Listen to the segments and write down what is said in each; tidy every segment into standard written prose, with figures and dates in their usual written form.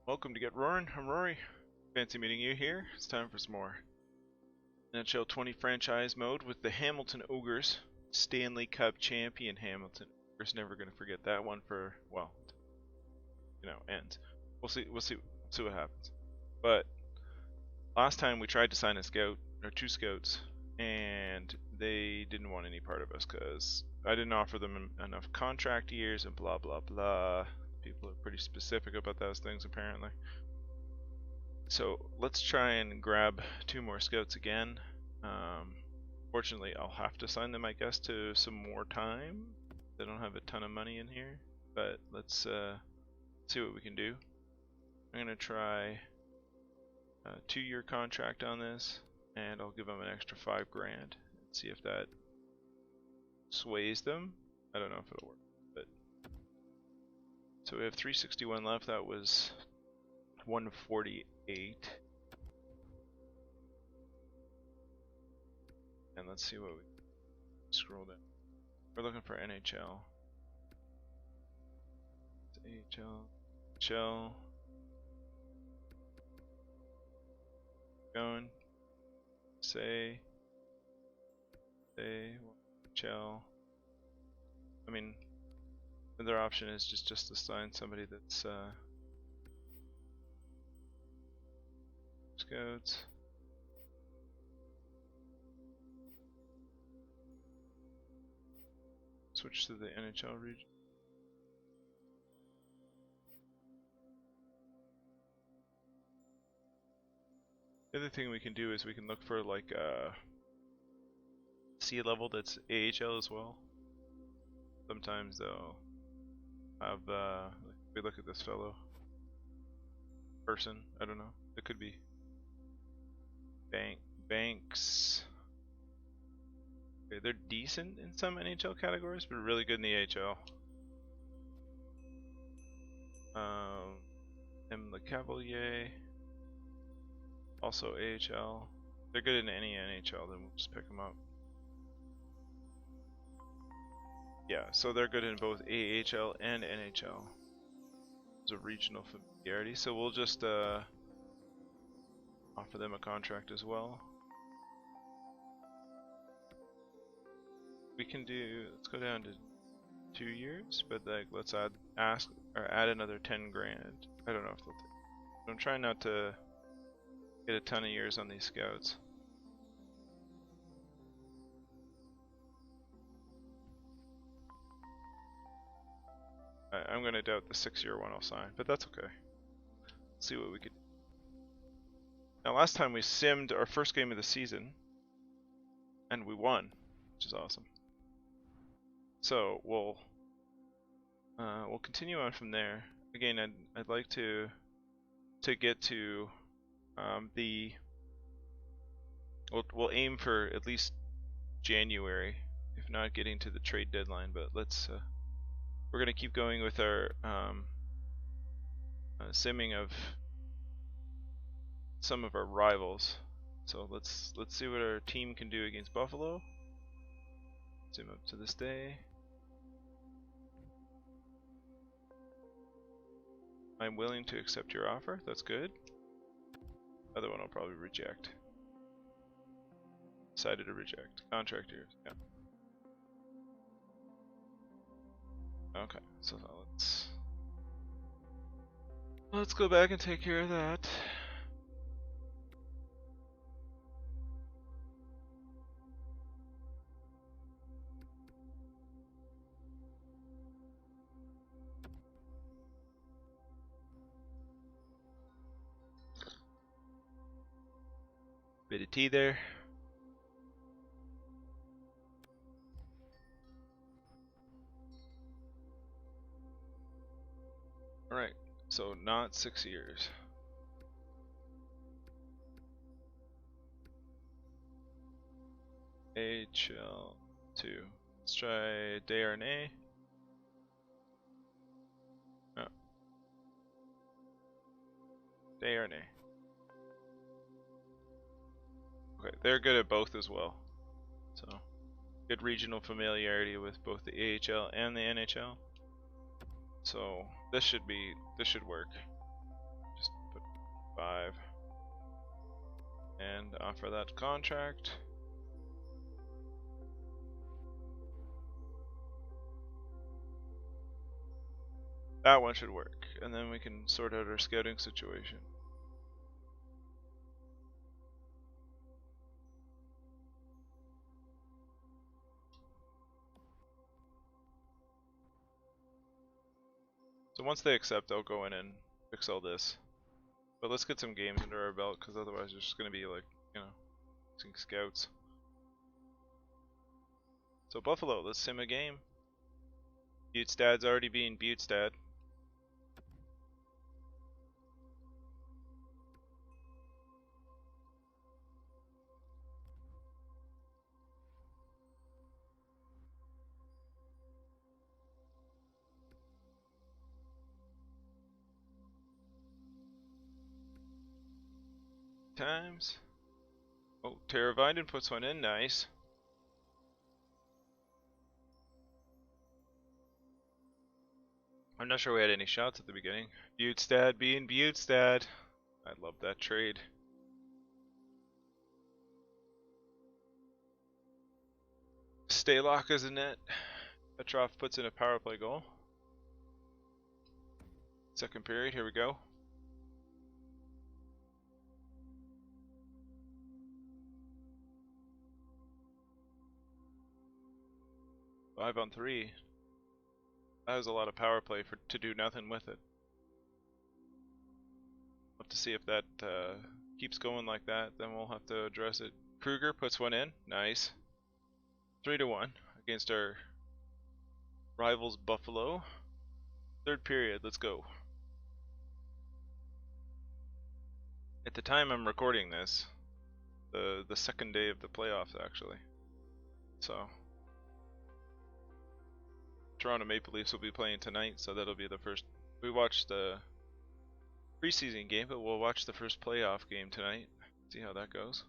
Welcome to GetRoaring. I'm Rory. Fancy meeting you here. It's time for some more NHL20 franchise mode with the Hamilton Ogres, Stanley Cup champion Hamilton Ogres. Never gonna forget that one for, well, ends. We'll see what happens. But last time we tried to sign a scout or two scouts, and they didn't want any part of us because I didn't offer them enough contract years and blah blah blah. People are pretty specific about those things apparently. So let's try and grab two more scouts again. Fortunately, I'll have to sign them, I guess, to some more time. They don't have a ton of money in here, but let's see what we can do. I'm gonna try a 2-year contract on this, and I'll give them an extra $5 grand and see if that sways them. I don't know if it'll work. So we have 361 left. That was 148. And let's see what we scroll down. We're looking for NHL. AHL. Going. Say. NHL. I mean, another option is just to sign somebody that's scouts. Switch to the NHL region. The other thing we can do is we can look for like C level that's AHL as well. Sometimes they'll have we look at this fellow person. I don't know. It could be Banks. Okay, they're decent in some NHL categories, but really good in the AHL. M. Le Cavalier, also AHL. They're good in any NHL. Then we'll just pick them up. Yeah, so they're good in both AHL and NHL. There's a regional familiarity, so we'll just offer them a contract as well. We can do, let's go down to 2 years, but like let's add another 10 grand. I don't know if they'll take it. I'm trying not to get a ton of years on these scouts. I'm gonna doubt the 6-year one I'll sign, but that's okay. Let's see what we could do. Now last time we simmed our first game of the season, and we won, which is awesome. So we'll continue on from there. Again, I'd like to get to we'll aim for at least January, if not getting to the trade deadline. But let's we're gonna keep going with our simming of some of our rivals. So let's see what our team can do against Buffalo. Zoom up to this day. I'm willing to accept your offer. That's good. Other one I'll probably reject. Decided to reject. Contract years. Yeah. Okay. So let's go back and take care of that. Bit of tea there. Alright, so not 6 years. HL2. Let's try Desharnais. Oh. Desharnais. Okay, they're good at both as well. So, good regional familiarity with both the AHL and the NHL. So this should work. 5 and offer that contract. That one should work, and then we can sort out our scouting situation. So once they accept, I'll go in and fix all this. But let's get some games under our belt, because otherwise it's just going to be like, you know, fixing scouts. So Buffalo, let's sim a game. Butestad's already being Butestad. Times. Oh, Terraviden puts one in, nice. I'm not sure we had any shots at the beginning. Butestad being Butestad. I love that trade. Staylock is in net. Petrov puts in a power play goal. Second period, here we go. Five on 3. That was a lot of power play to do nothing with it. We'll have to see if that keeps going like that, then we'll have to address it. Kruger puts one in, nice. 3-1 against our rivals Buffalo. Third period, let's go. At the time I'm recording this, the second day of the playoffs actually. So Toronto Maple Leafs will be playing tonight, so that'll be the first. We watched the preseason game, but we'll watch the first playoff game tonight. See how that goes.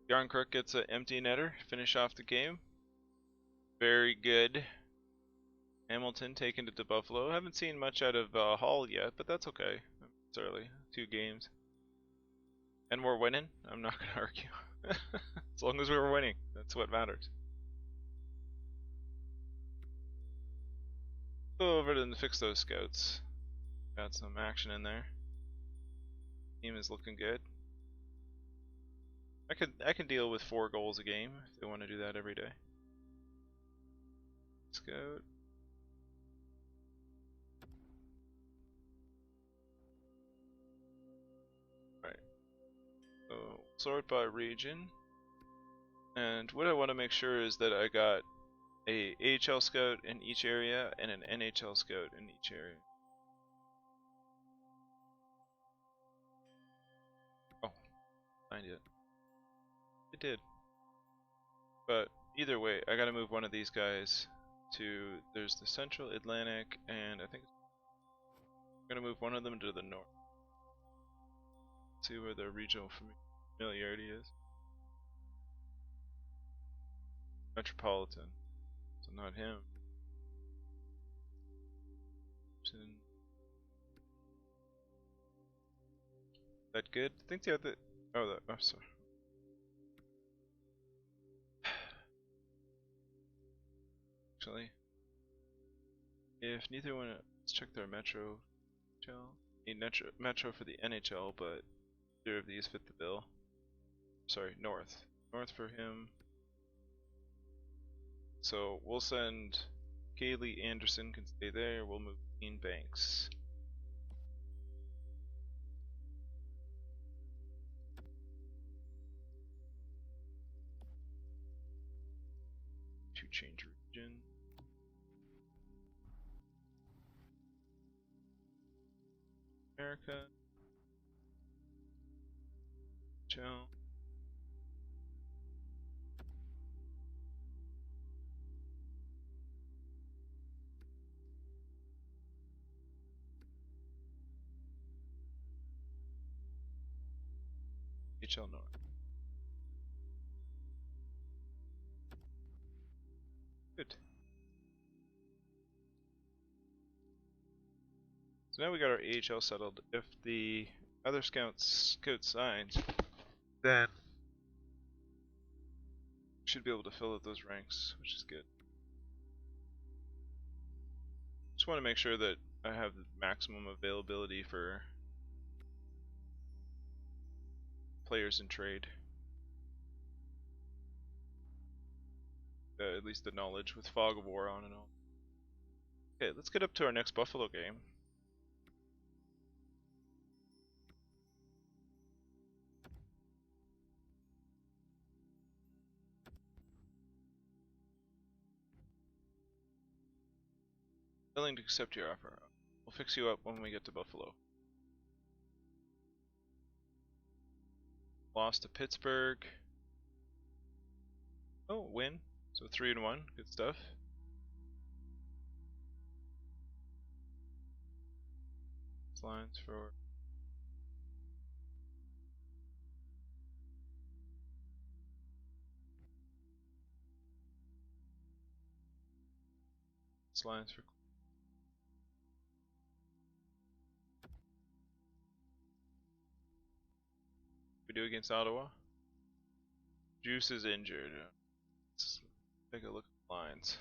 Yarncrook gets an empty netter, finish off the game. Very good. Hamilton taking it to Buffalo. Haven't seen much out of Hall yet, but that's okay. It's early, 2 games. And we're winning. I'm not going to argue. As long as we were winning, that's what matters. Go over and fix those scouts. Got some action in there. Team is looking good. I can deal with 4 goals a game if they want to do that every day. Scout. Right. So sort by region. And what I want to make sure is that I got a AHL scout in each area and an NHL scout in each area. Oh, I did. It did. But either way, I gotta move one of these guys to, there's the Central Atlantic, and I think I'm gonna move one of them to the north. See where the regional familiarity is. Metropolitan. So not him. That good? I think the other. Oh, sorry. Actually, if neither one, let's check their Metro. Need Metro for the NHL, but neither of these fit the bill. Sorry, North. North for him. So we'll send Kaylee Anderson can stay there. We'll move Dean Banks. To change region. America. Joe. HL North. Good. So now we got our AHL settled. If the other scout signs, then we should be able to fill out those ranks, which is good. Just want to make sure that I have the maximum availability for players in trade. At least the knowledge with Fog of War on and all. Okay, let's get up to our next Buffalo game. Willing to accept your offer. We'll fix you up when we get to Buffalo. Lost to Pittsburgh. Oh, win. So 3-1. Good stuff. Lines for lines for we do against Ottawa. Juice is injured. Let's take a look at the lines.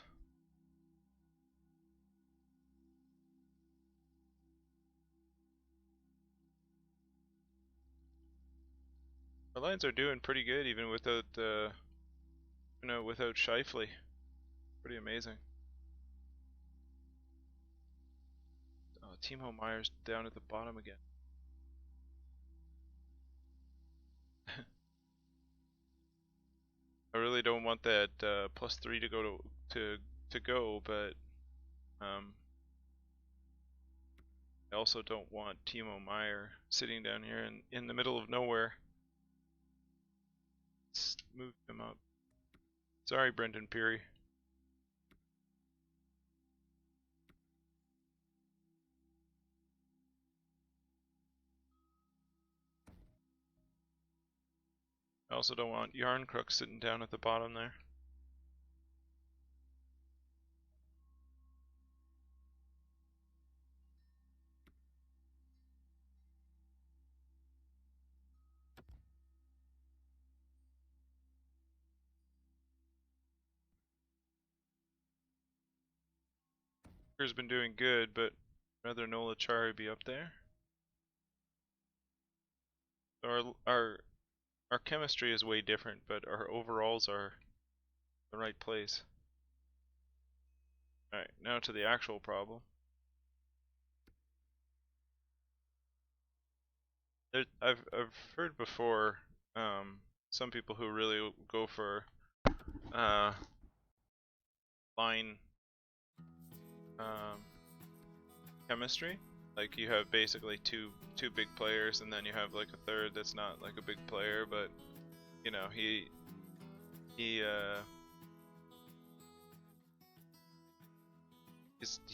The lines are doing pretty good even without without Scheifele. Pretty amazing. Oh, Timo Meier's down at the bottom again. I really don't want that +3 to go to go, but I also don't want Timo Meier sitting down here in the middle of nowhere. Let's move him up. Sorry, Brendan Peary. I also don't want Yarncrook sitting down at the bottom there. Has been doing good, but I'd rather Nola Chari be up there. Our chemistry is way different, but our overalls are the right place. Alright, now to the actual problem. I've heard before some people who really go for line chemistry. Like you have basically two big players, and then you have like a third that's not like a big player, but you know he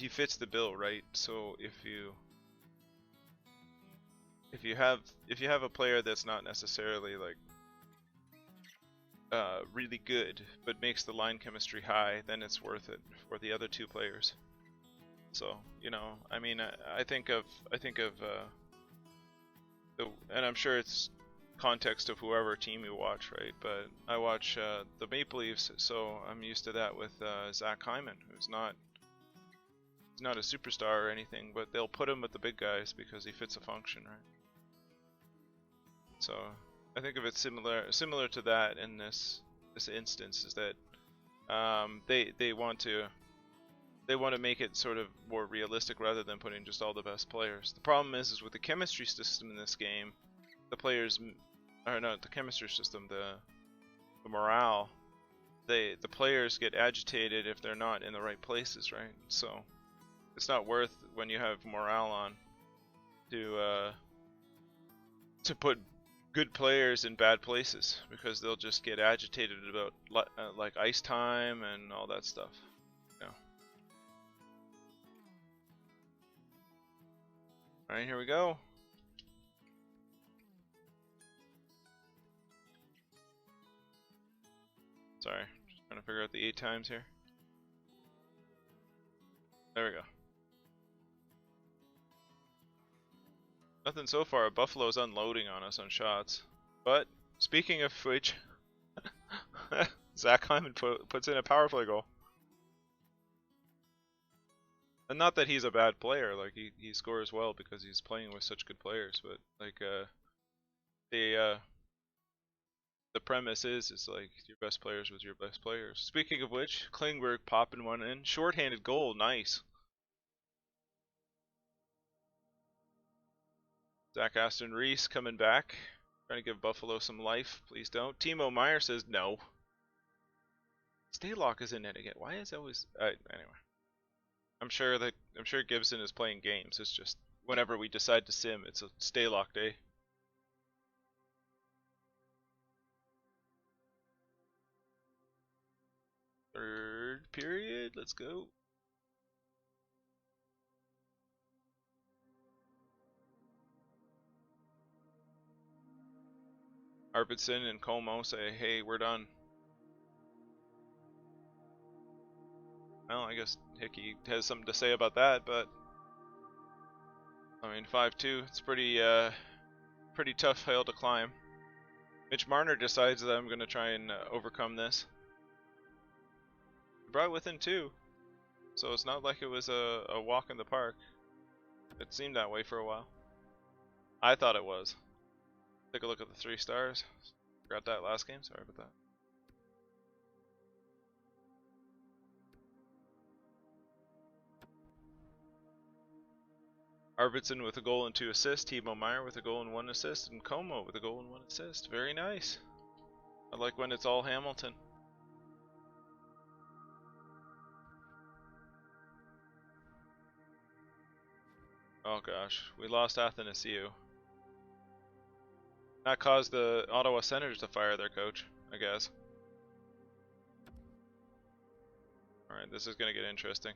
fits the bill, right? So if you have a player that's not necessarily like really good, but makes the line chemistry high, then it's worth it for the other two players. So you know, I mean, I think of and I'm sure it's context of whoever team you watch, right? But I watch the Maple Leafs, so I'm used to that with Zach Hyman, who's not a superstar or anything, but they'll put him with the big guys because he fits a function, right? So I think of it similar to that in this instance, is that they want to make it sort of more realistic rather than putting just all the best players. The problem is with the chemistry system in this game, the players, or not the chemistry system, the morale, the players get agitated if they're not in the right places, right? So it's not worth, when you have morale on, to put good players in bad places, because they'll just get agitated about like ice time and all that stuff. Yeah. All right, here we go. Sorry, just trying to figure out the 8 times here. There we go. Nothing so far. Buffalo's unloading on us on shots. But speaking of which, Zach Hyman puts in a power play goal. And not that he's a bad player, like he scores well because he's playing with such good players, but like the premise is like your best players with your best players. Speaking of which, Klingberg popping one in, shorthanded goal, nice. Zach Aston Reese coming back, trying to give Buffalo some life. Please don't. Timo Meyer says no. Staylock is in it again. Why is always anyway? I'm sure Gibson is playing games. It's just whenever we decide to sim, it's a Staylock day. Third period, let's go. Arvidsson and Como say, hey, we're done. Well, I guess Hickey has something to say about that, but I mean 5-2, it's pretty tough hill to climb. Mitch Marner decides that I'm gonna try and overcome this. He brought within 2, so it's not like it was a walk in the park. It seemed that way for a while. I thought it was. Take a look at the 3 stars. Forgot that last game, sorry about that. Arvidsson with a goal and 2 assists, Timo Meyer with a goal and 1 assist, and Como with a goal and 1 assist. Very nice. I like when it's all Hamilton. Oh gosh, we lost Athanasiou. That caused the Ottawa Senators to fire their coach, I guess. Alright, this is going to get interesting.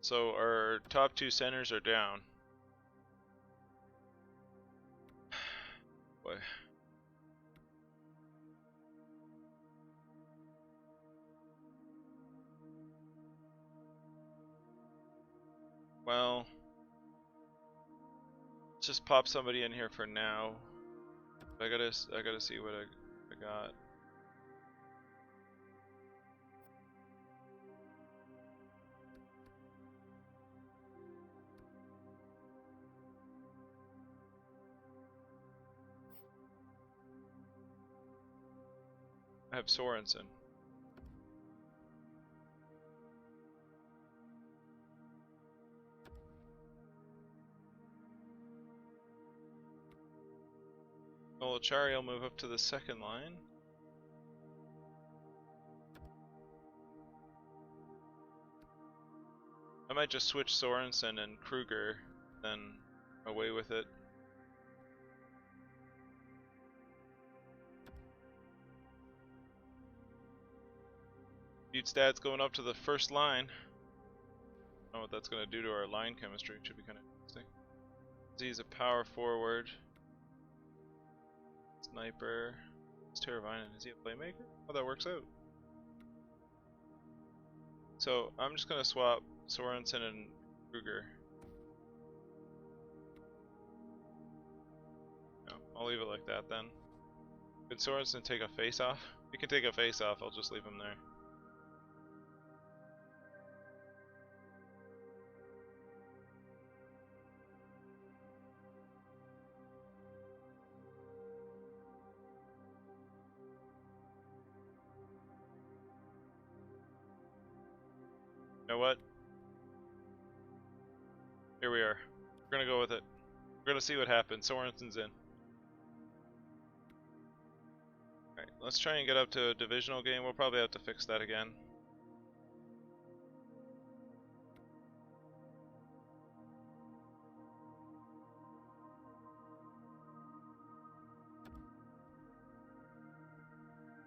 So our top 2 centers are down. Boy. Well, let's just pop somebody in here for now. I gotta see what I got. I have Sorensen. Nolachari will move up to the second line. I might just switch Sorensen and Kruger, then away with it. Butstad's going up to the first line. I don't know what that's going to do to our line chemistry. Should be kind of interesting. He's a power forward. Sniper. It's Teravainen. Is he a playmaker? Oh, that works out. So I'm just going to swap Sorensen and Kruger. No, I'll leave it like that then. Could Sorensen take a face off? If he can take a face off, I'll just leave him there. You know what? Here we are. We're gonna go with it. We're gonna see what happens. Sorensen's in. Alright, let's try and get up to a divisional game. We'll probably have to fix that again.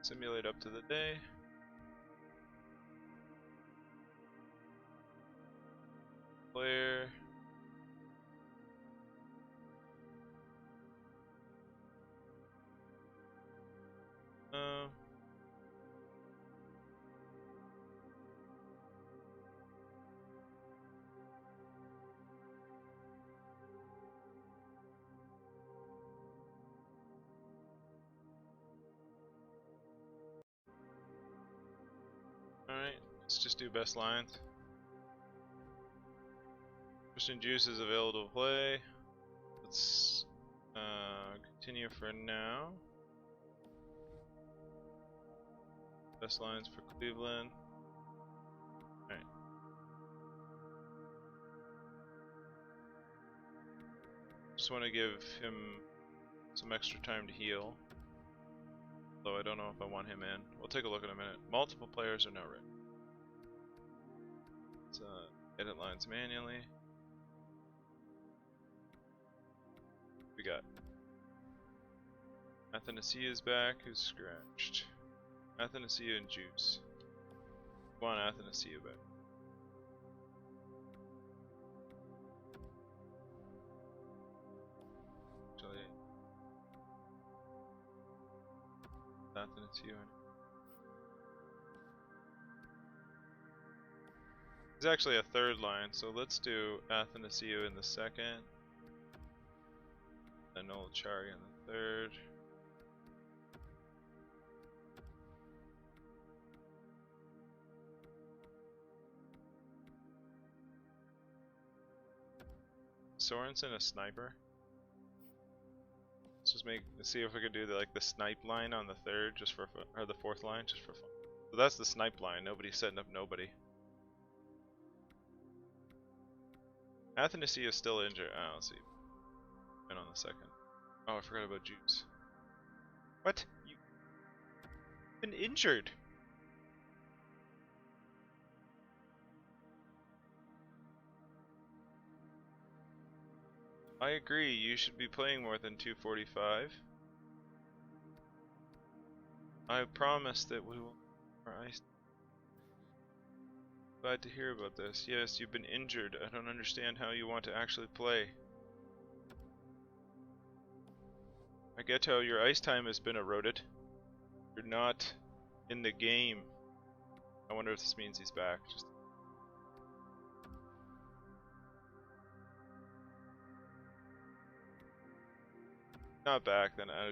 Simulate up to the day. Player. Let's just do best lines. Christian Juice is available to play. Let's continue for now. Best lines for Cleveland. Alright. Just want to give him some extra time to heal. Though I don't know if I want him in. We'll take a look in a minute. Multiple players are now ready. Let's edit lines manually. We got Athanasiu is back, who's scratched. Athanasiu and Juice. We want Athanasiu back. Actually, Athanasiu. There's actually a third line, so let's do Athanasiu in the second. And Olachari in the third. Sorensen a sniper. Let's just see if we can do the snipe line on the third, just for or the fourth line, just for fun. So that's the snipe line. Nobody's setting up nobody. Athanasiu is still injured. Let's see. And on the second. Oh, I forgot about Juice. What? You've been injured. I agree, you should be playing more than 245. I promise that we will. Glad to hear about this. Yes, you've been injured. I don't understand how you want to actually play. I get how your ice time has been eroded. You're not in the game. I wonder if this means he's back. Just not back, then I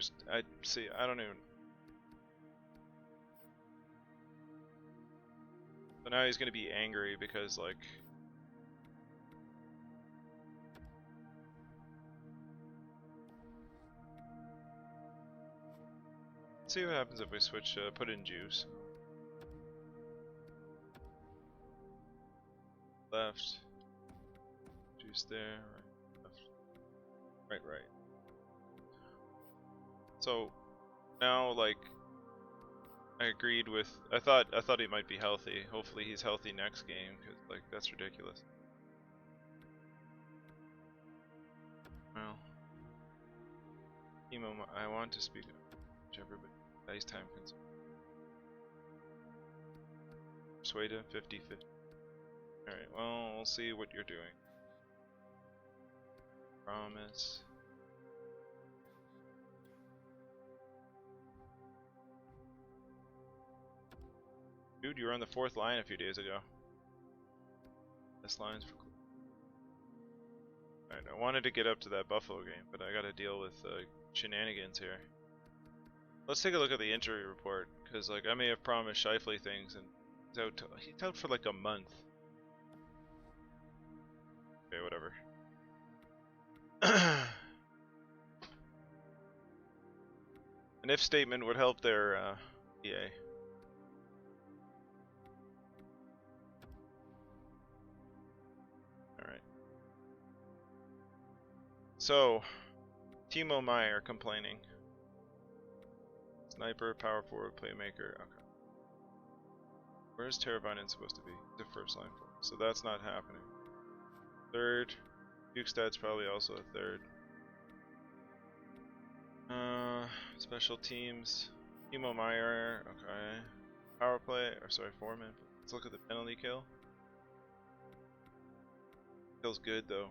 see. I don't even. So now he's gonna be angry because like. Let's see what happens if we switch. Put in Juice. Left. Juice there. Right. Left. Right. So now, like, I agreed with. I thought he might be healthy. Hopefully, he's healthy next game, because like that's ridiculous. Well, Emo, I want to speak up, whichever, but ice time consumed. Persuade him 50-50. Alright, well, we'll see what you're doing. Promise. Dude, you were on the fourth line a few days ago. This line's for. Alright, I wanted to get up to that Buffalo game, but I gotta deal with shenanigans here. Let's take a look at the injury report, because like I may have promised Scheifele things, and he's out for like a month. Okay, whatever. An if statement would help their EA. Alright. So, Timo Meyer complaining. Sniper, power forward, playmaker. Okay. Where's Teravainen supposed to be? The first line for him. So that's not happening. Third. Bukestad's probably also a third. Special teams. Timo Meyer. Okay. Power play. Or sorry, foreman. Let's look at the penalty kill. Feels good though.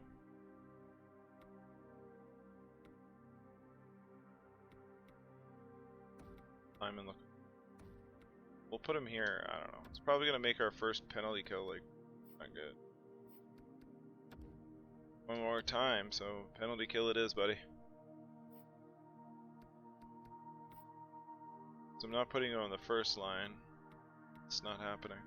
Simon, look. We'll put him here. I don't know. It's probably gonna make our first penalty kill like not good. One more time, so penalty kill it is, buddy. So I'm not putting it on the first line. It's not happening.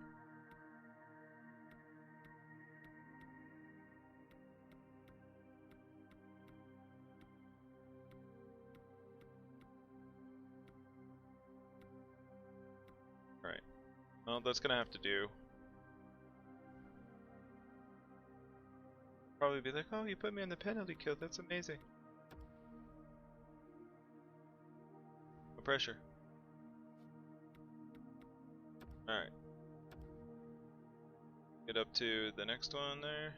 Well, that's gonna have to do. Probably be like, oh, you put me on the penalty kill. That's amazing. No pressure. Alright. Get up to the next one there.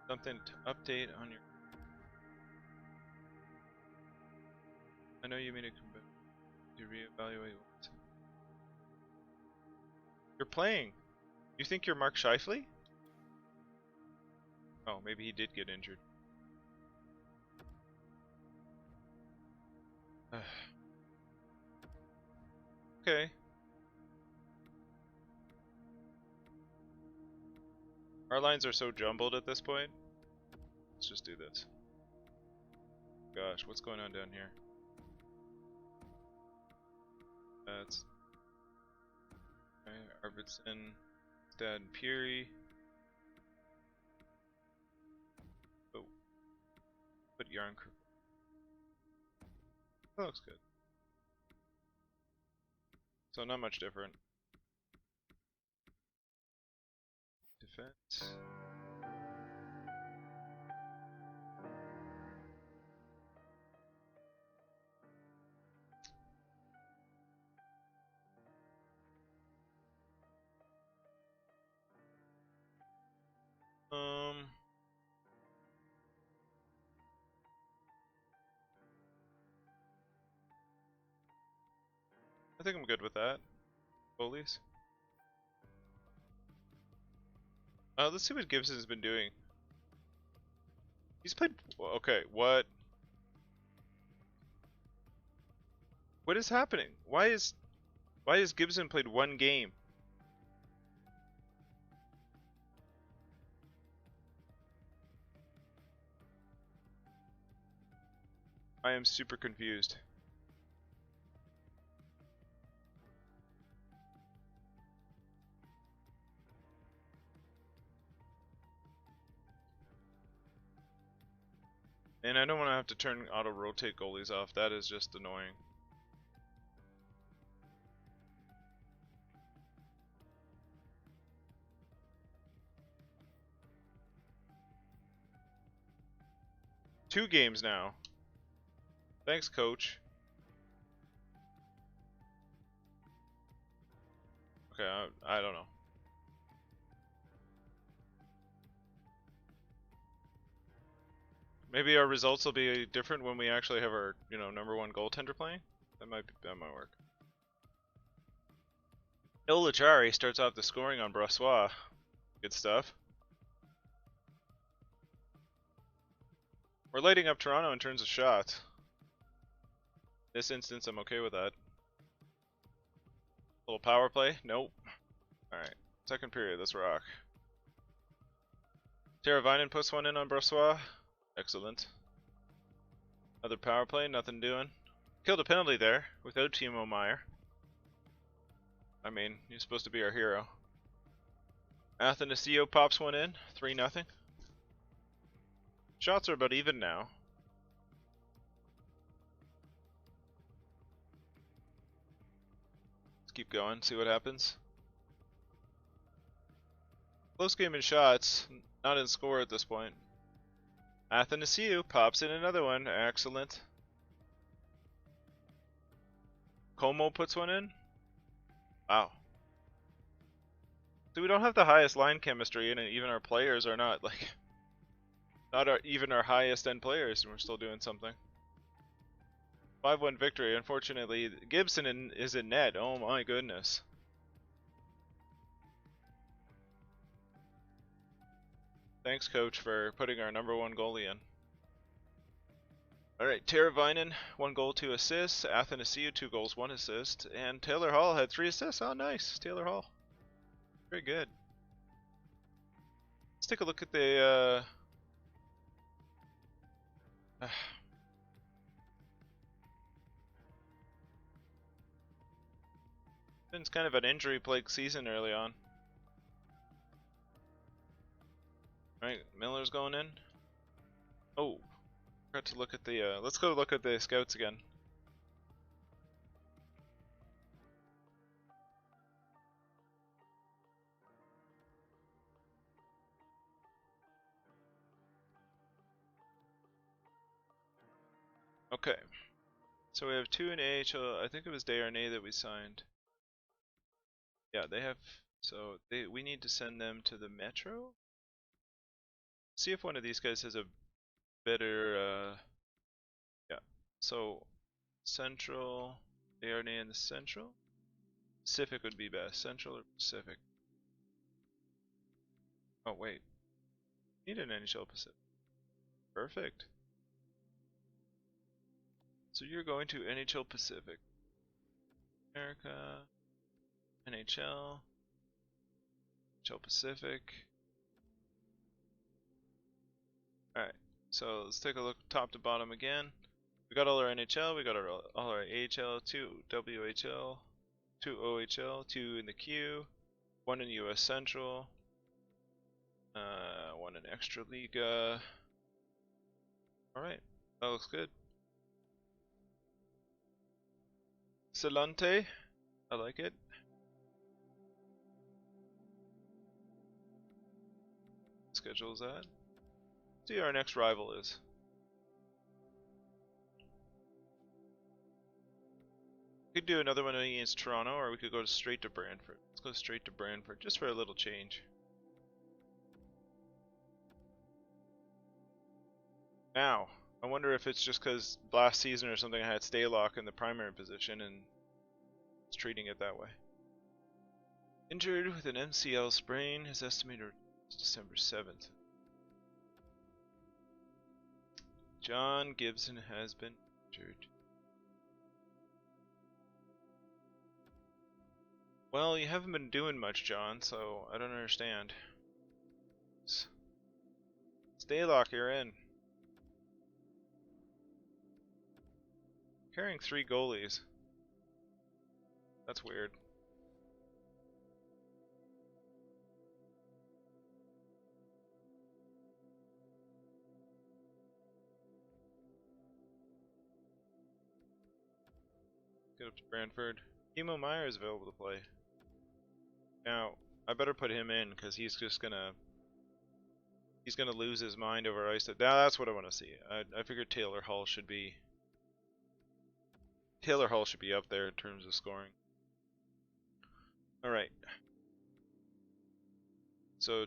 Something to update on your... I know you made a comeback. You reevaluate what... You're playing! You think you're Mark Scheifele? Oh, maybe he did get injured. Okay. Our lines are so jumbled at this point. Let's just do this. Gosh, what's going on down here? That's Arvidsson, Stad, and Peary. Oh, put Yarn. That looks good. So not much different. Defense. I think I'm good with that. Goalies. Let's see what Gibson's been doing. He's played. Okay, what? What is happening? Why is Gibson played one game? I am super confused. And I don't want to have to turn auto rotate goalies off. That is just annoying. Two games now. Thanks, coach. Okay, I don't know. Maybe our results will be different when we actually have our, #1 goaltender playing. That might work. Ilachari starts off the scoring on Brossois. Good stuff. We're lighting up Toronto in terms of shots. This instance, I'm okay with that. Little power play? Nope. Alright. Second period, let's rock. Teravainen puts one in on Brossois. Excellent. Another power play, nothing doing. Killed a penalty there without Timo Meier. I mean, he's supposed to be our hero. Athanasio pops one in, 3-0. Shots are about even now. Let's keep going, see what happens. Close game in shots, not in score at this point. Athanasiou pops in another one. Excellent. Como puts one in. Wow. So we don't have the highest line chemistry, and even our players are not even our highest end players, and we're still doing something. 5-1 victory. Unfortunately, Gibson is in net. Oh my goodness. Thanks, coach, for putting our #1 goalie in. Alright, Teravainen, 1 goal, 2 assists. Athanasiou, 2 goals, 1 assist. And Taylor Hall had 3 assists. Oh, nice. Taylor Hall. Very good. Let's take a look at the... It's kind of an injury-plagued season early on. Alright, Miller's going in. Oh. Got to look at the. Let's go look at the scouts again. Okay. So we have 2 in AHL. I think it was Desharnais that we signed. Yeah, they have. So we need to send them to the Metro. See if one of these guys has a better. Yeah. So Central, Desharnais in the Central. Pacific would be best. Central or Pacific? Oh wait, need an NHL Pacific. Perfect. So you're going to NHL Pacific. America, NHL, NHL Pacific. Alright, so let's take a look top to bottom again. We got all our NHL, we got all our AHL, 2 WHL, 2 OHL, 2 in the queue, 1 in US Central, 1 in Extra Liga. Alright, that looks good. Celante, I like it. Schedule's that. See who our next rival is. We could do another one against Toronto, or we could go straight to Brantford. Let's go straight to Brantford, just for a little change. Now, I wonder if it's just because last season or something I had Staylock in the primary position and it's treating it that way. Injured with an MCL sprain, his estimated is December 7th. John Gibson has been injured. Well, you haven't been doing much, John, so I don't understand. Staylock, you're in. Carrying 3 goalies. That's weird. Get up to Brantford. Timo Meier is available to play. Now, I better put him in because he's gonna lose his mind over ice. Now that's what I want to see. I figured Taylor Hall should be up there in terms of scoring. All right. So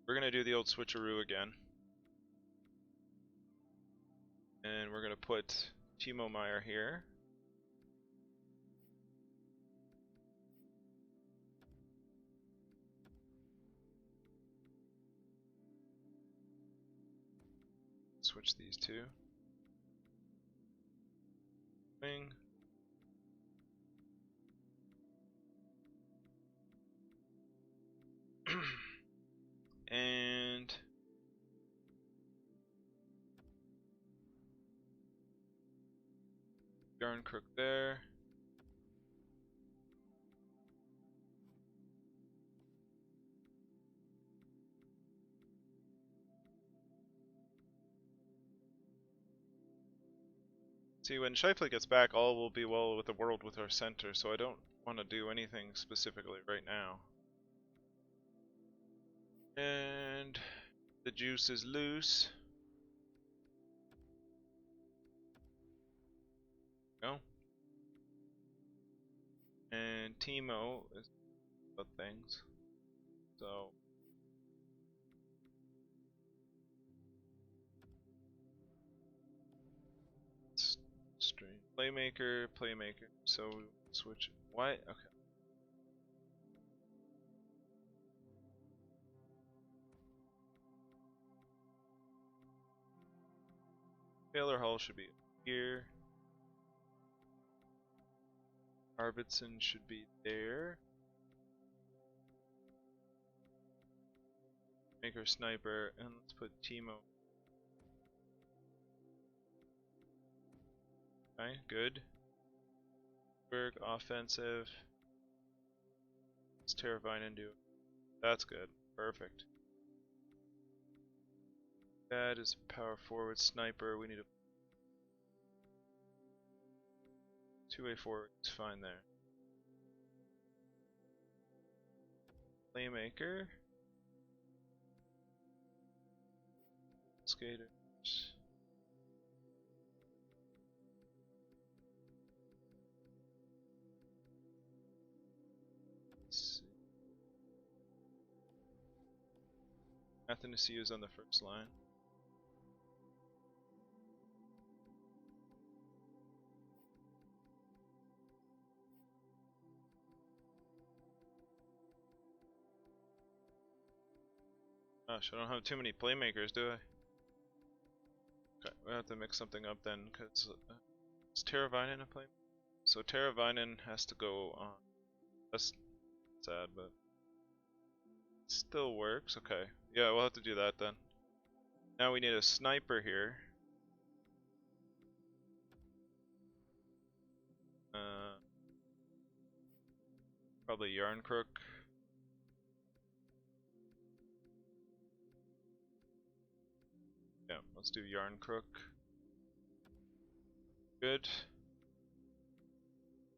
we're gonna do the old switcheroo again, and we're gonna put Timo Meier here. Switch these two. Wing. And Yarncrook there. See, when Scheifele gets back, all will be well with the world with our center, so I don't want to do anything specifically right now. And the juice is loose. Go. And Timo is about things. So stream playmaker. So switch. Why? Okay. Taylor Hall should be here. Arvidsson should be there. Maker sniper, and let's put Timo. Okay, good. Berg offensive. Let's Teravainen do. That's good. Perfect. That is power forward sniper. We need a two-way forward. It's fine there. Playmaker. Skaters. Let's see. Athanasiu is on the first line. Gosh, I don't have too many playmakers, do I? Okay, we have to mix something up then, because is Teravainen a playmaker? So Teravainen has to go on. That's sad, but it still works. Okay, yeah, we'll have to do that then. Now we need a sniper here. Probably Yarncrook. Yeah, let's do Yarncrook. Good.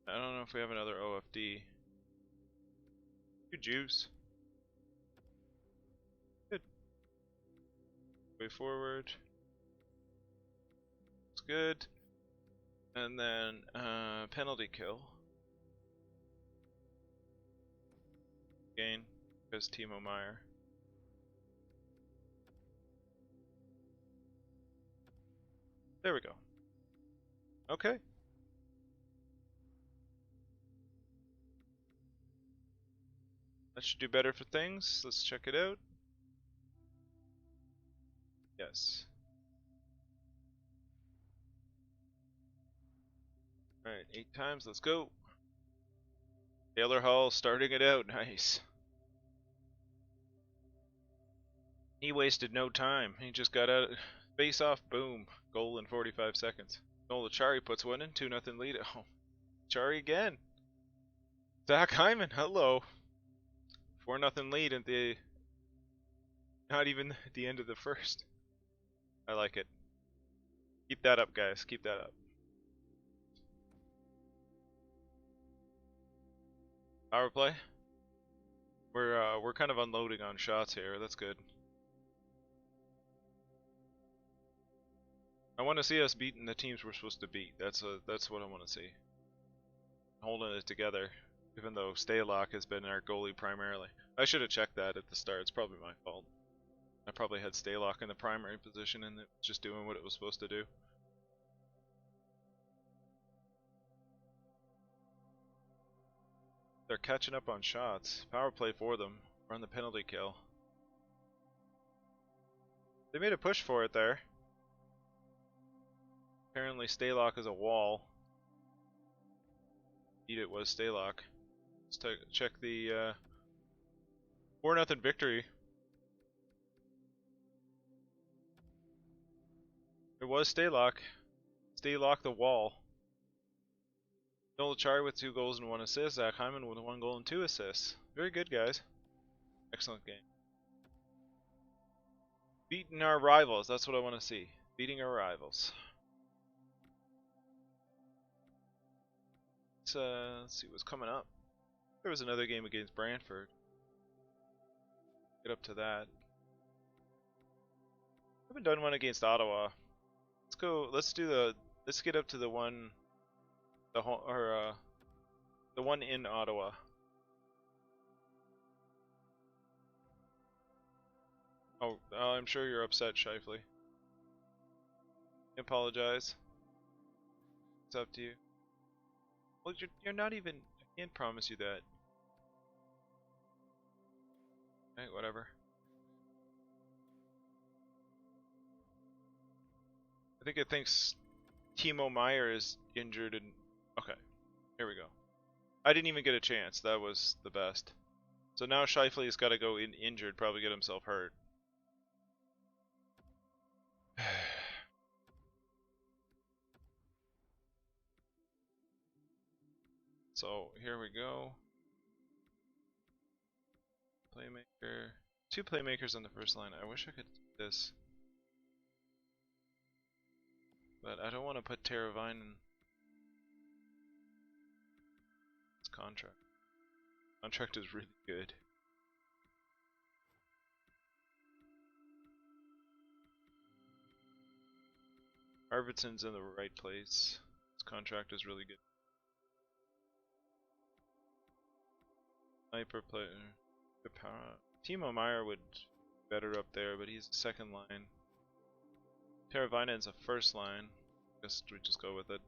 I don't know if we have another OFD. Good juice. Good. Way forward. It's good. And then penalty kill. Gain because Timo Meyer. There we go. Okay. That should do better for things. Let's check it out. Yes. Alright, 8 times. Let's go. Taylor Hall starting it out. Nice. He wasted no time. He just got out. Face off. Boom. Goal in 45 seconds. Noel Chari puts one in. 2-0 lead. Oh, Chari again. Zach Hyman. Hello. 4-0 lead at the. Not even at the end of the first. I like it. Keep that up, guys. Keep that up. Power play. We're kind of unloading on shots here. That's good. I want to see us beating the teams we're supposed to beat. That's what I want to see. Holding it together, even though Staylock has been our goalie primarily. I should have checked that at the start. It's probably my fault. I probably had Staylock in the primary position and it was just doing what it was supposed to do. They're catching up on shots. Power play for them. We're on the penalty kill. They made a push for it there. Apparently Staylock is a wall. Indeed it was Staylock. Let's check the 4-0 victory. It was Staylock. Staylock the wall. Noel Chari with 2 goals and 1 assist. Zach Hyman with 1 goal and 2 assists. Very good, guys. Excellent game. Beating our rivals. That's what I want to see. Beating our rivals. Let's see what's coming up. There was another game against Brantford. Get up to that. Haven't done one against Ottawa. Let's go. Let's get up to the one. The one in Ottawa. Oh, I'm sure you're upset, Shifley. I apologize. It's up to you. Well, you're not even. I can't promise you that. Alright, whatever. I think it thinks Timo Meyer is injured and. Okay, here we go. I didn't even get a chance. That was the best. So now Shifley's got to go injured, probably get himself hurt. So here we go. Playmaker. 2 playmakers on the first line. I wish I could do this. but I don't want to put Terravine in his contract. Contract is really good. Arvidsson's in the right place. His contract is really good. Sniper player. Good power. Timo Meyer would be better up there, but he's a second line. Teravainen's a first line. Guess we just go with it.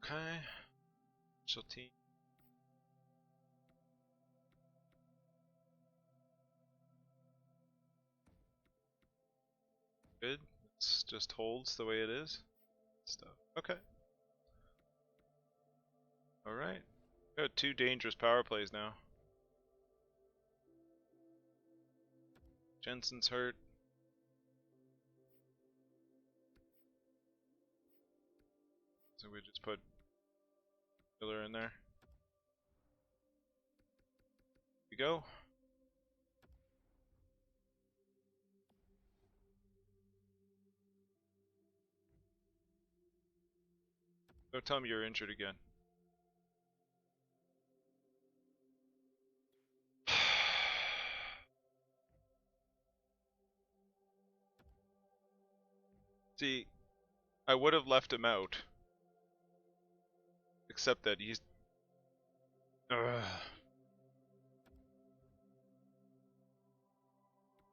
Okay. Special team. Good. It just holds the way it is. Stuff. Okay. Alright. Got 2 dangerous power plays now. Jensen's hurt. So we just put Miller in there. Here we go. Don't tell me you're injured again. See, I would have left him out. Except that he's... Ugh.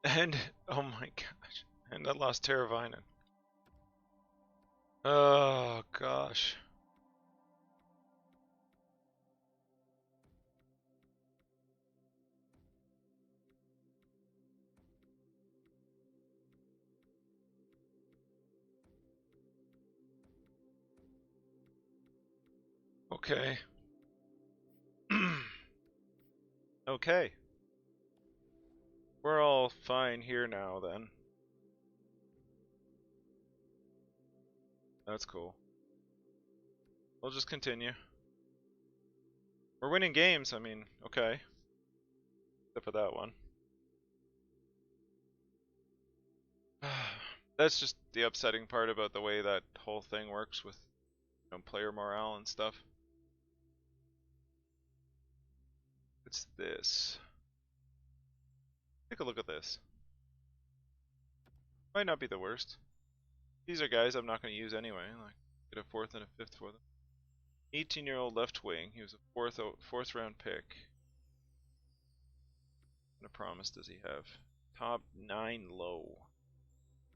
And, oh my gosh. And I lost Teravainen. Oh gosh. Okay. Okay. We're all fine here now then. That's cool. We'll just continue. We're winning games, I mean, okay. Except for that one. That's just the upsetting part about the way that whole thing works with, you know, player morale and stuff. It's this. Take a look at this. Might not be the worst. These are guys I'm not going to use anyway. Like, get a 4th and a 5th for them. 18-year-old left wing. He was a 4th round pick. What promise does he have? Top 9 low.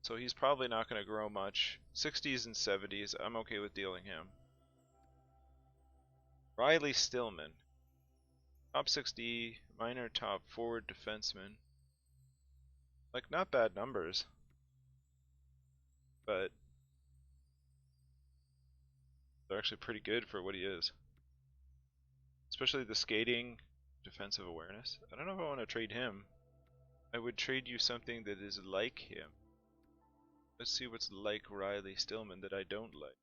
So he's probably not going to grow much. 60s and 70s. I'm okay with dealing him. Riley Stillman. Top 60, minor top forward defenseman. Like, not bad numbers. But they're actually pretty good for what he is. Especially the skating, defensive awareness. I don't know if I want to trade him. I would trade you something that is like him. Let's see what's like Riley Stillman that I don't like.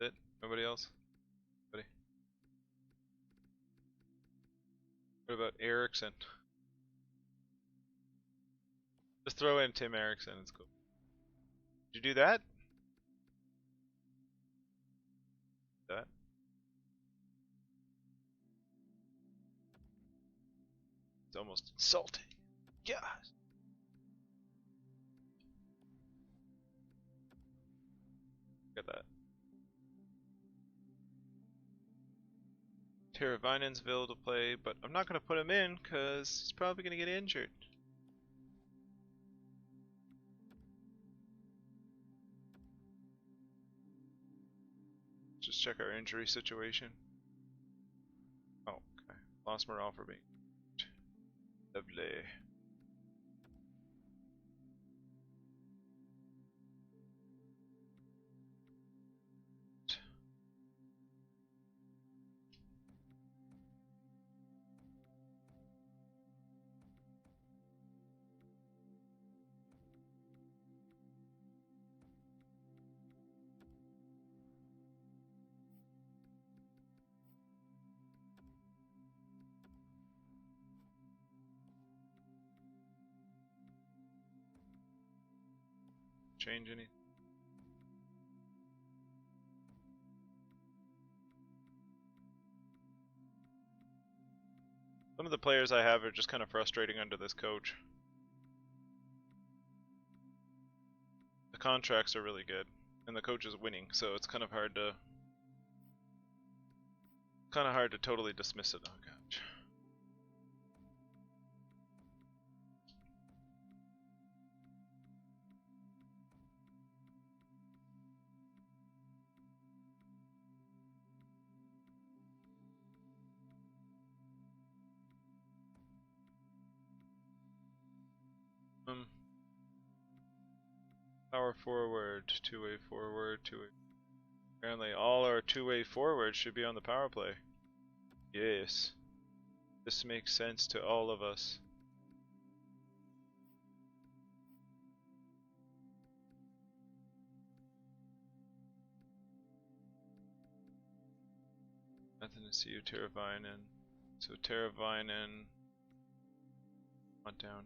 That nobody else? Nobody. What about Erickson? Just throw in Tim Erickson, it's cool. Did you do that? That? It's almost insulting. Gosh. Look at that. Teravainen's available to play, but I'm not going to put him in because he's probably going to get injured. Just check our injury situation. Oh, okay. Lost morale for me. Lovely. change anything. Some of the players I have are just kind of frustrating under this coach. The contracts are really good, and the coach is winning, so it's kind of hard to totally dismiss it. Oh gosh. Power forward, two-way forward, two-way. Apparently all our two-way forwards should be on the power play. Yes. This makes sense to all of us. Nothing to see you, Teravainen. So Teravainen went down.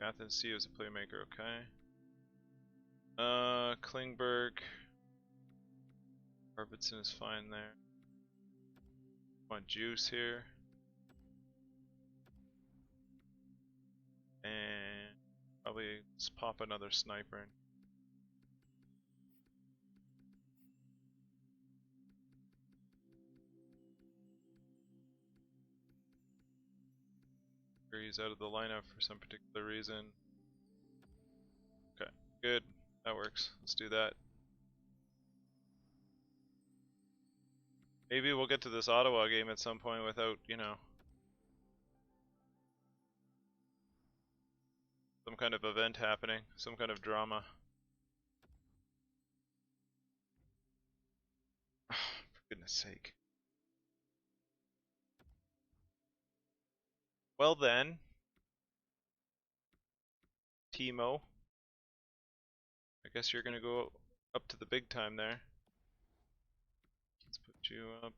Athens C is a playmaker, okay. Klingberg. Arvidsson is fine there. Want juice here. And probably let's pop another sniper in. He's out of the lineup for some particular reason. Okay, good. That works. Let's do that. Maybe we'll get to this Ottawa game at some point without, you know, some kind of event happening, some kind of drama. For goodness sake. Well then, Timo, I guess you're gonna go up to the big time there. Let's put you up.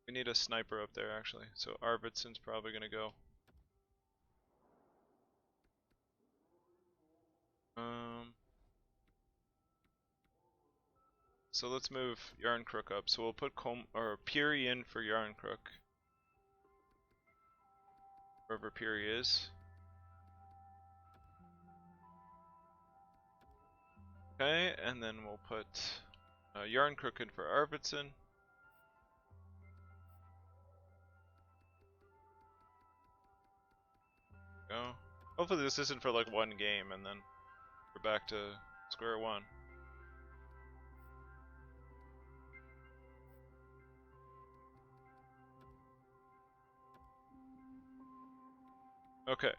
We need a sniper up there actually, so Arvidsson's probably gonna go. So let's move Yarncrook up. So we'll put Peary in for Yarncrook. Wherever Peary is. Okay, and then we'll put Yarncrook in for Arvidsson. Go. Hopefully this isn't for like one game and then we're back to square one. Okay.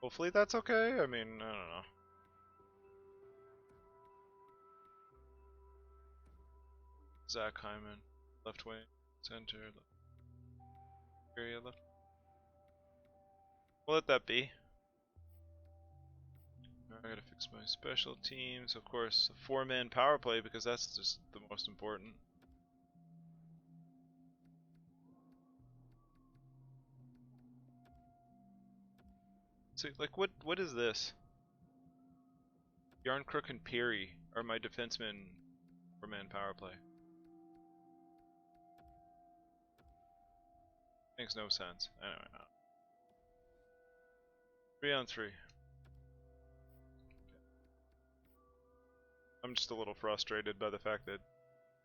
Hopefully that's okay. I mean, I don't know. Zach Hyman, left wing, center, area left. We'll let that be. I gotta fix my special teams. Of course, a 4-man power play because that's just the most important. So, like, what is this? Yarncrook and Peary are my defensemen 4-man power play. Makes no sense. Anyway, 3-on-3. I'm just a little frustrated by the fact that,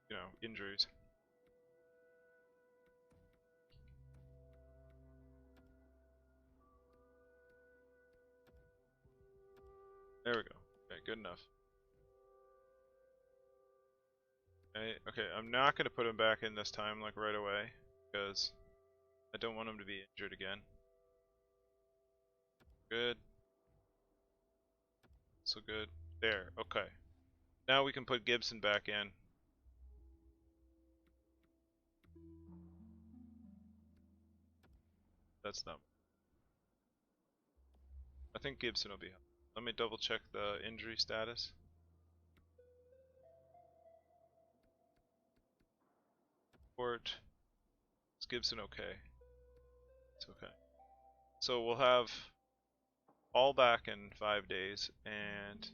you know, injuries. There we go. Okay, good enough. Okay, I'm not going to put him back in this time, like, right away, because I don't want him to be injured again. Good. So good. There, okay. Now we can put Gibson back in. That's not. I think Gibson will be. Let me double check the injury status. Port. Is Gibson okay? It's okay. So we'll have all back in 5 days, and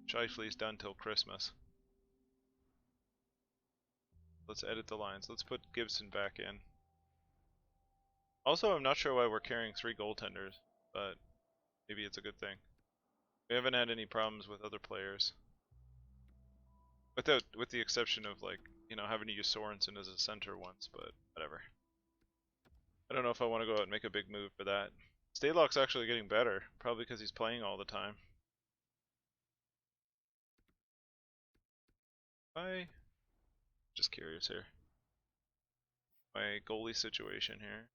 Shifley's done till Christmas. Let's edit the lines. Let's put Gibson back in. Also, I'm not sure why we're carrying 3 goaltenders, but maybe it's a good thing. We haven't had any problems with other players. With the exception of, like, you know, having to use Sorensen as a center once, but whatever. I don't know if I want to go out and make a big move for that. Stalock's actually getting better, probably because he's playing all the time. Just curious here. My goalie situation here.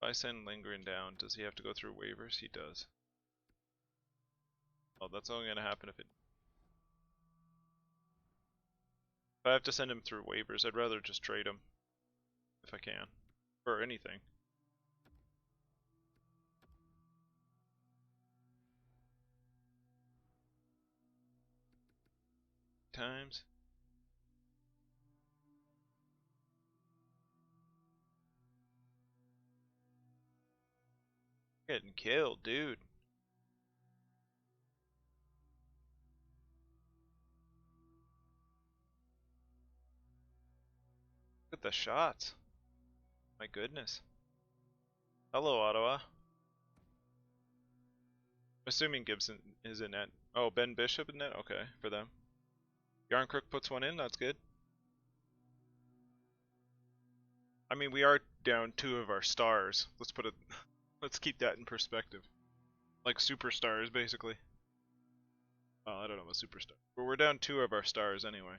If I send Lindgren down, does he have to go through waivers? He does. Oh, that's only gonna happen if I have to send him through waivers, I'd rather just trade him if I can, or anything. Times. Getting killed, dude. Look at the shots. My goodness. Hello, Ottawa. I'm assuming Gibson is in net. Oh, Ben Bishop in net? Okay, for them. Yarncrook puts one in, that's good. I mean, we are down 2 of our stars. Let's keep that in perspective. Like superstars, basically. Well, I don't know about superstar. But we're down 2 of our stars anyway.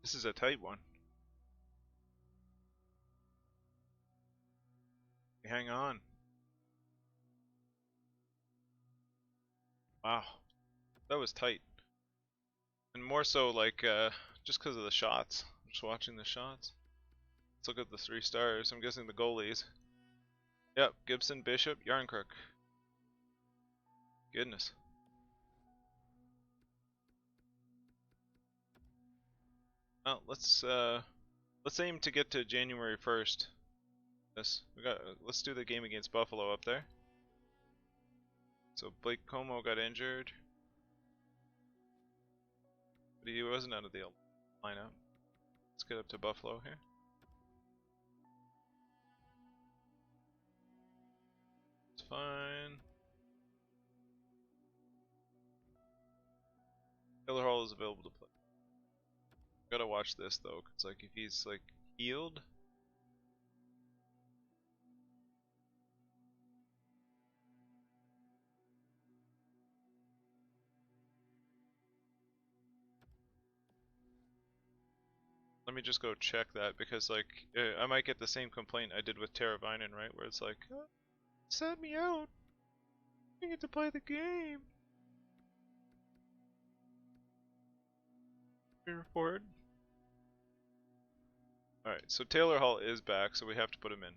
This is a tight one. Hang on. Wow. That was tight. And more so, like, just because of the shots. Just watching the shots. Let's look at the 3 stars. I'm guessing the goalies. Yep, Gibson, Bishop, Yarncrook. Goodness. Well, let's aim to get to January 1st. Let's do the game against Buffalo up there. So Blake Como got injured, but he wasn't out of the lineup. Let's get up to Buffalo here. It's fine. Taylor Hall is available to play. Gotta watch this though, cause like if he's like healed. Let me just go check that because like I might get the same complaint I did with Teravainen, right? Where it's like, oh, set me out. I get to play the game. Report. Alright, so Taylor Hall is back, so we have to put him in.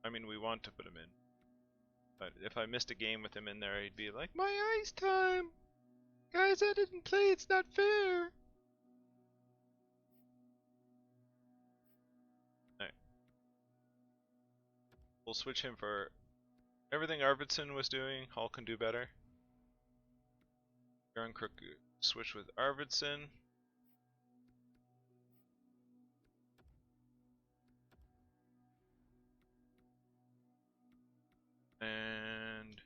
I mean, we want to put him in. But if I missed a game with him in there, he'd be like, my ice time! Guys, I didn't play, it's not fair! Alright. We'll switch him for everything Arvidsson was doing. Hall can do better. Yarncrook switch with Arvidsson. And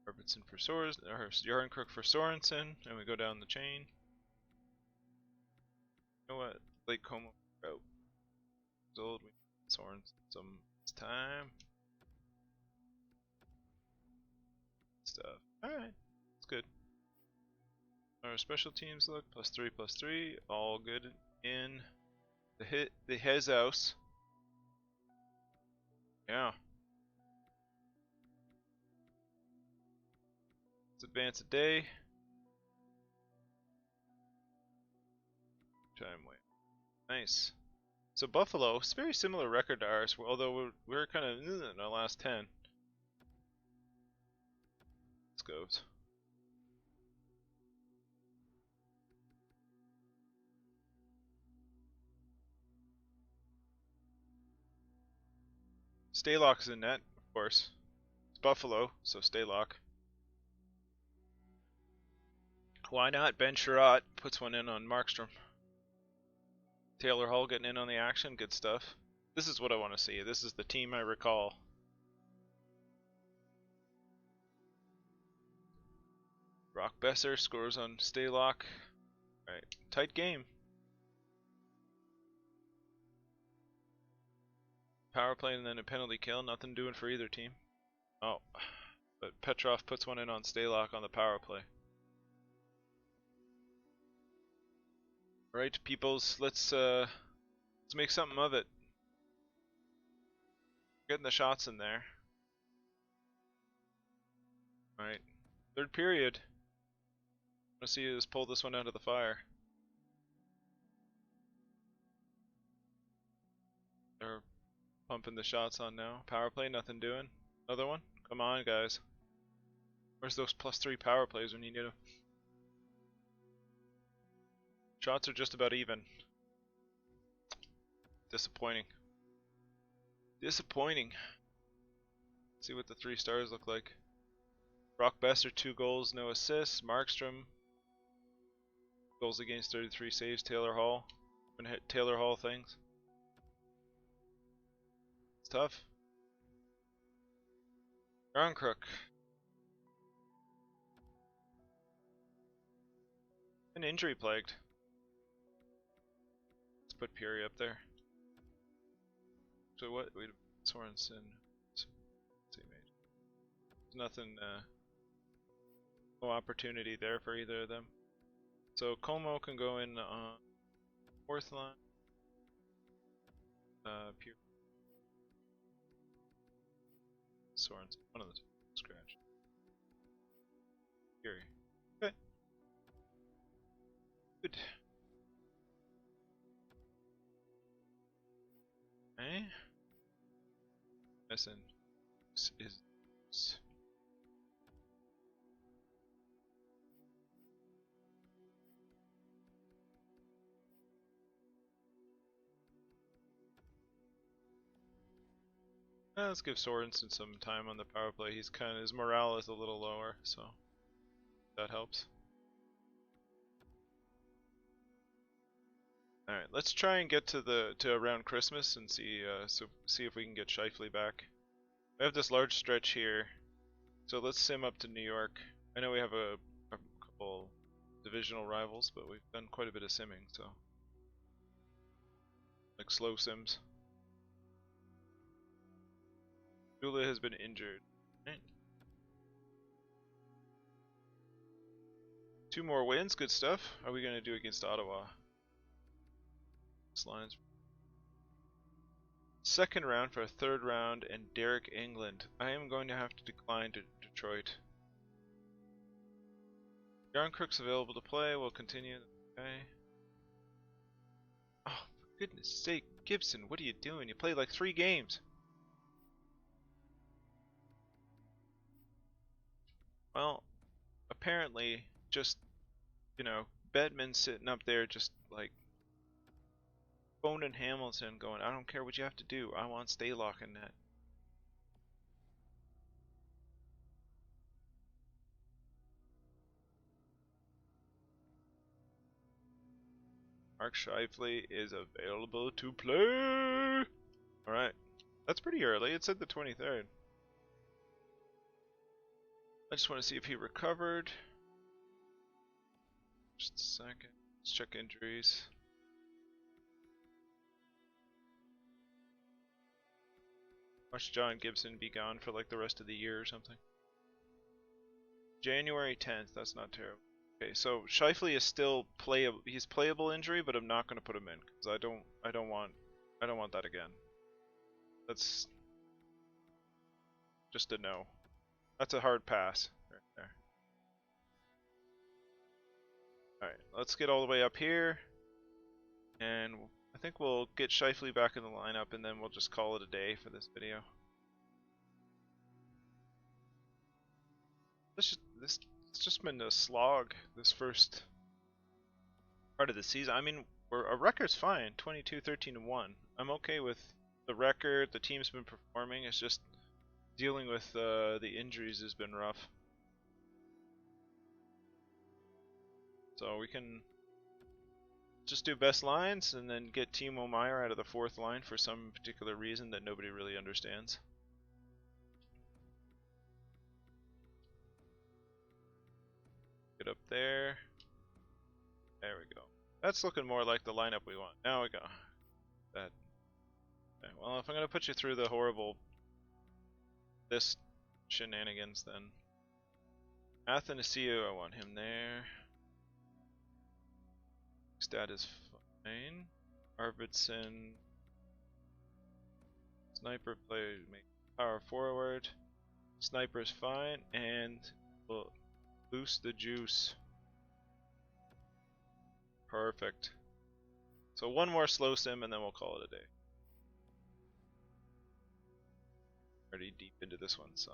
Arvidsson for Yarncrook for Sorensen, and we go down the chain. You know what? Blake Como out. He's old. We need Sorensen some time. Stuff. Alright. That's good. Our special teams look +3/+3. All good in the his house. Yeah. advance a day. Time wait. Nice. So Buffalo, it's a very similar record to ours, although we're kind of in our last 10. Let's go. Staylock's in net, of course. It's Buffalo, so Staylock. Why not? Ben Sherratt puts one in on Markstrom. Taylor Hall getting in on the action, good stuff. This is what I want to see. This is the team I recall. Brock Besser scores on Staylock. Right, tight game. Power play and then a penalty kill. Nothing doing for either team. Oh, but Petrov puts one in on Staylock on the power play. Alright, peoples, let's make something of it. Getting the shots in there. Alright, third period. I want to see us pull this one out of the fire. They're pumping the shots on now. Power play, nothing doing. Another one? Come on, guys. Where's those +3 power plays when you need them? Shots are just about even. Disappointing. Disappointing. See what the 3 stars look like. Brock Besser, 2 goals, no assists. Markstrom, goals against, 33 saves. Taylor Hall. Gonna hit Taylor Hall things. It's tough. Crook. And injury plagued. Let's put Peary up there. So what? Wait, Sorensen. There's nothing, no opportunity there for either of them. So Como can go in on 4th line. Peary. Sorensen, one of the two. Scratch. Peary. Okay. Good. Okay. Missing is let's give Sorensen some time on the power play. He's his morale is a little lower, so that helps. All right, let's try and get to around Christmas and see if we can get Scheifele back. We have this large stretch here, so let's sim up to New York. I know we have a couple divisional rivals, but we've done quite a bit of simming, so like slow sims. Dula has been injured. Right. 2 more wins, good stuff. How are we gonna do against Ottawa? This line's 2nd round for a 3rd round and Derek England. I am going to have to decline to Detroit. Crook's available to play. We'll continue. Okay. Oh, for goodness sake, Gibson, what are you doing? You played like 3 games. Well, apparently, just, Bettman sitting up there just like phoning Hamilton going, I don't care what you have to do, I want Staylock in net. Mark Scheifele is available to play! Alright, that's pretty early, it said the 23rd. I just want to see if he recovered. Just a second, let's check injuries. Watch John Gibson be gone for like the rest of the year or something. January 10th, that's not terrible. Okay, so Scheifele is still playable. He's playable injury, but I'm not going to put him in because I don't want that again. That's just a no. That's a hard pass right there. Alright, let's get all the way up here. And I think we'll get Shifley back in the lineup, and then we'll just call it a day for this video. It's just been a slog this first part of the season. I mean, our record's fine, 22-13-1. I'm okay with the record. The team's been performing. It's just dealing with the injuries has been rough. So we can just do best lines and then get Timo Meyer out of the fourth line for some particular reason that nobody really understands. Get up there. There we go. That's looking more like the lineup we want. Now we go. That. Okay, well, if I'm gonna put you through the horrible this shenanigans, then Athanasiou, I want him there. Stat is fine. Arvidsson, sniper play, make power forward. Sniper's fine, and we'll boost the juice. Perfect. So one more slow sim, and then we'll call it a day. Already deep into this one, so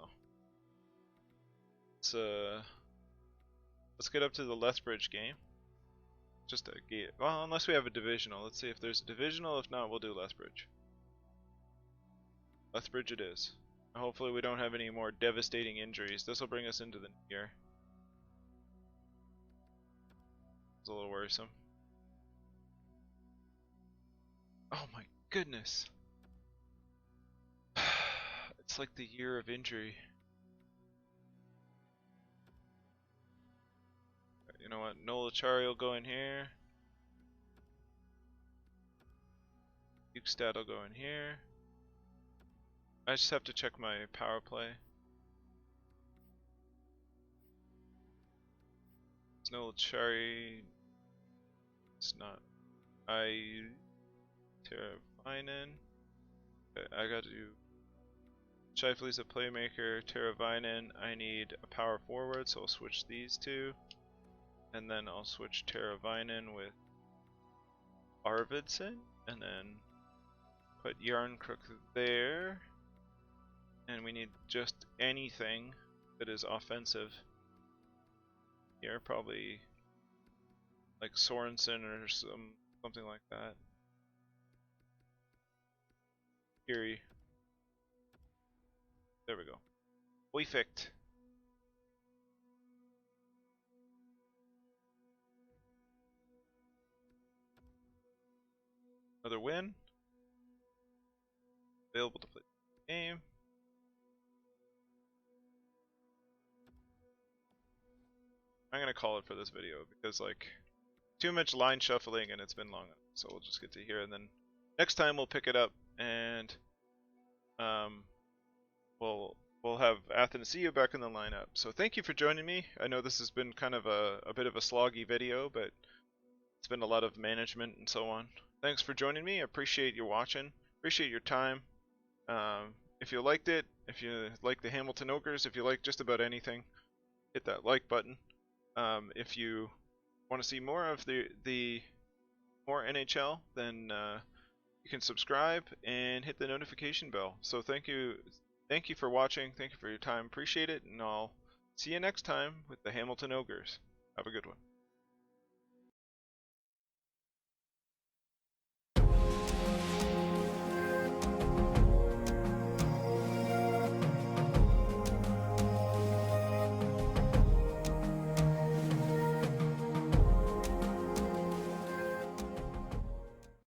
let's get up to the Lethbridge game. Just a game. Well, unless we have a divisional. Let's see if there's a divisional. If not, we'll do Lethbridge. Lethbridge it is. Hopefully we don't have any more devastating injuries. This will bring us into the new year. It's a little worrisome. Oh my goodness. It's like the year of injury. You know what? Nola Chari will go in here. Ukestad will go in here. I just have to check my power play. It's Nola Chari. It's not. Teravainen. Okay, I gotta do. Shifley's a playmaker. Teravainen. I need a power forward, so I'll switch these two. And then I'll switch Teravainen with Arvidsson, and then put Yarncrook there. And we need just anything that is offensive here, probably like Sorensen or something like that. Erie. There we go. Perfect. Another win. Available to play the game. I'm gonna call it for this video because like too much line shuffling and it's been long enough. So we'll just get to here, and then next time we'll pick it up and we'll have Athanasiou back in the lineup. So thank you for joining me. I know this has been kind of a bit of a sloggy video, but it's been a lot of management and so on. Thanks for joining me. I appreciate you watching. Appreciate your time. If you liked it, if you like the Hamilton Ogres, if you like just about anything, hit that like button. If you want to see more of the more NHL, then you can subscribe and hit the notification bell. So thank you for watching. Thank you for your time. Appreciate it, and I'll see you next time with the Hamilton Ogres. Have a good one.